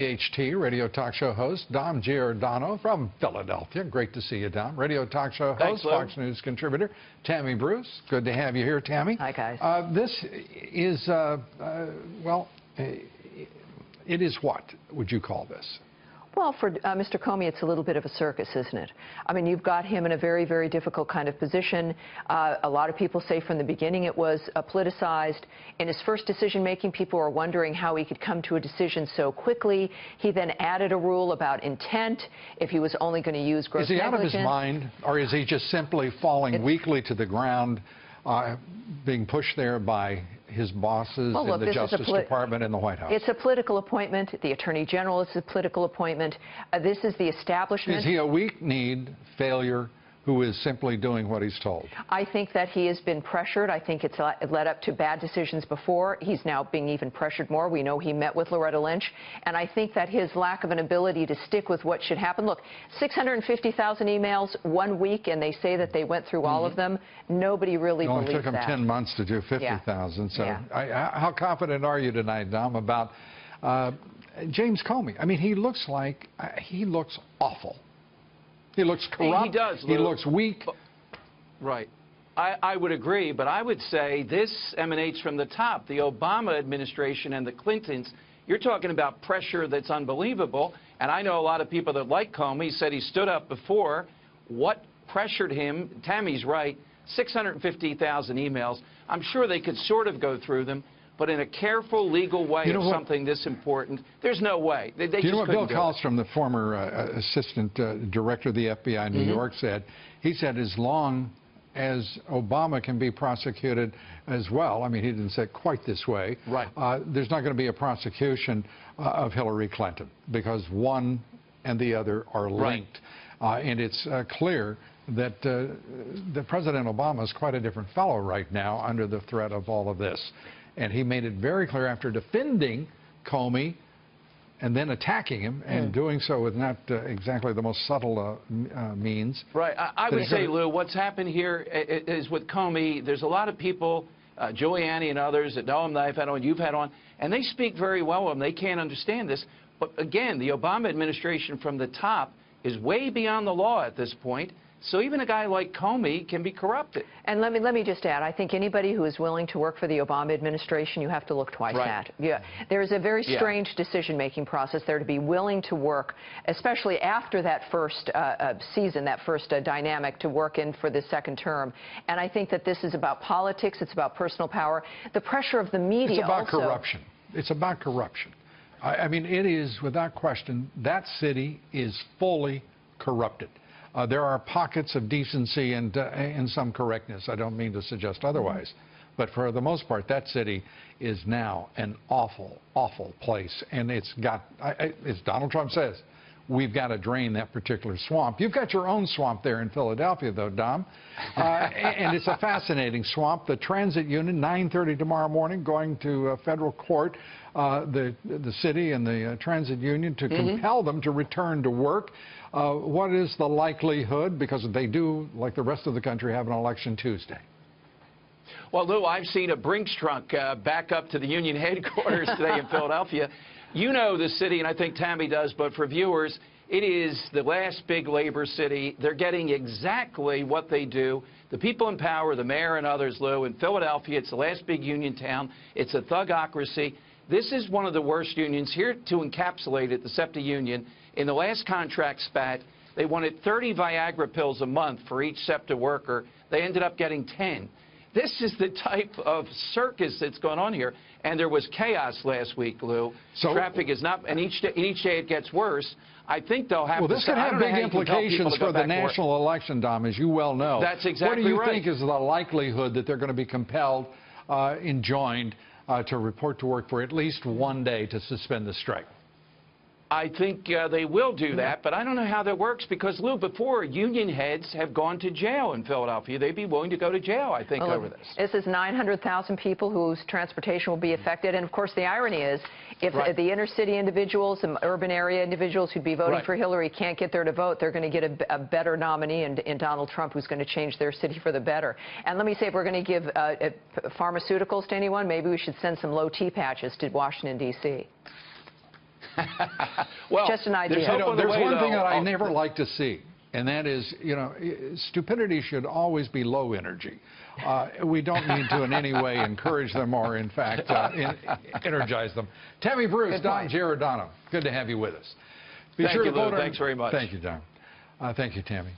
HT radio talk show host Dom Giordano from Philadelphia. Great to see you, Dom. Radio talk show host, Fox News contributor Tammy Bruce. Good to have you here, Tammy. Hi, guys. This is, well, it is what would you call this? Well, for Mr. Comey, it's a little bit of a circus, isn't it? I mean, you've got him in a very, very difficult kind of position. A lot of people say from the beginning it was politicized. In his first decision-making, people were wondering how he could come to a decision so quickly. He then added a rule about intent, if he was only going to use gross negligence. Is he out of his mind, or is he just simply falling weakly to the ground, being pushed there by his bosses in the Justice Department and the White House? It's a political appointment. The Attorney General is a political appointment. This is the establishment. Is he a weak-kneed failure who is simply doing what he's told? I think that he has been pressured. I think it's led up to bad decisions before. He's now being even pressured more. We know he met with Loretta Lynch. And I think that his lack of an ability to stick with what should happen. Look, 650,000 emails 1 week, and they say that they went through all of them. Nobody really believes that. It only took him 10 months to do 50,000. So how confident are you tonight, Dom, about James Comey? I mean, he looks awful. He looks corrupt. He does. He looks weak. Right. I would agree, but I would say this emanates from the top. The Obama administration and the Clintons, you're talking about pressure that's unbelievable. And I know a lot of people that like Comey said he stood up before. What pressured him? Tammy's right. 650,000 emails. I'm sure they could sort of go through them, but in a careful, legal way of something this important, there's no way. They just you know what Bill Colstrom, the former assistant director of the FBI in New York, said? He said as long as Obama can be prosecuted as well, I mean, he didn't say it quite this way, right. There's not going to be a prosecution of Hillary Clinton because one and the other are linked. Right. And it's clear that President Obama is quite a different fellow right now under the threat of all of this. And he made it very clear after defending Comey and then attacking him and doing so with not exactly the most subtle means. Right. I would say, Lou, what's happened here is with Comey, there's a lot of people, Giuliani and others that know him that I've had on, you've had on, and they speak very well of him. They can't understand this. But again, the Obama administration from the top is way beyond the law at this point. So even a guy like Comey can be corrupted. And let me just add, I think anybody who is willing to work for the Obama administration, you have to look twice at. Yeah, there is a very strange decision-making process there to be willing to work, especially after that first season, that first dynamic, to work in for the second term. And I think that this is about politics. It's about personal power. The pressure of the media. It's about corruption. It's about corruption. I mean, it is without question. That city is fully corrupted. There are pockets of decency and some correctness. I don't mean to suggest otherwise. But for the most part, that city is now an awful, awful place. And it's got, as Donald Trump says, we've got to drain that particular swamp. You've got your own swamp there in Philadelphia, though, Dom. And it's a fascinating swamp. The transit union, 9:30 tomorrow morning, going to federal court, the city and the transit union to compel them to return to work. What is the likelihood? Because they do, like the rest of the country, have an election Tuesday. Well, Lou, I've seen a Brinks truck back up to the union headquarters today in Philadelphia. You know the city, and I think Tammy does, but for viewers, it is the last big labor city. They're getting exactly what they do. The people in power, the mayor and others, Lou, in Philadelphia, it's the last big union town. It's a thugocracy. This is one of the worst unions. Here to encapsulate it, the SEPTA union, in the last contract spat, they wanted 30 Viagra pills a month for each SEPTA worker. They ended up getting 10. This is the type of circus that's going on here. And there was chaos last week, Lou. So traffic is not, and each day it gets worse. I think they'll have to... Well, this could have big implications for the national election, Dom, as you well know. That's exactly right. What do you think is the likelihood that they're going to be compelled, enjoined, to report to work for at least 1 day to suspend the strike? I think they will do that, but I don't know how that works because, Lou, before, union heads have gone to jail in Philadelphia. They'd be willing to go to jail, I think, over this. This is 900,000 people whose transportation will be affected. And, of course, the irony is if the inner-city individuals and urban area individuals who'd be voting for Hillary can't get there to vote, they're going to get a better nominee in Donald Trump who's going to change their city for the better. And let me say, if we're going to give pharmaceuticals to anyone, maybe we should send some low T patches to Washington, D.C. Well, just an idea. There's one thing that I never like to see, and that is, stupidity should always be low energy. We don't need to in any way encourage them or, in fact, energize them. Tammy Bruce, Don Giordano, good to have you with us. Thank you, Lou. Thanks very much. Thank you, Don. Thank you, Tammy.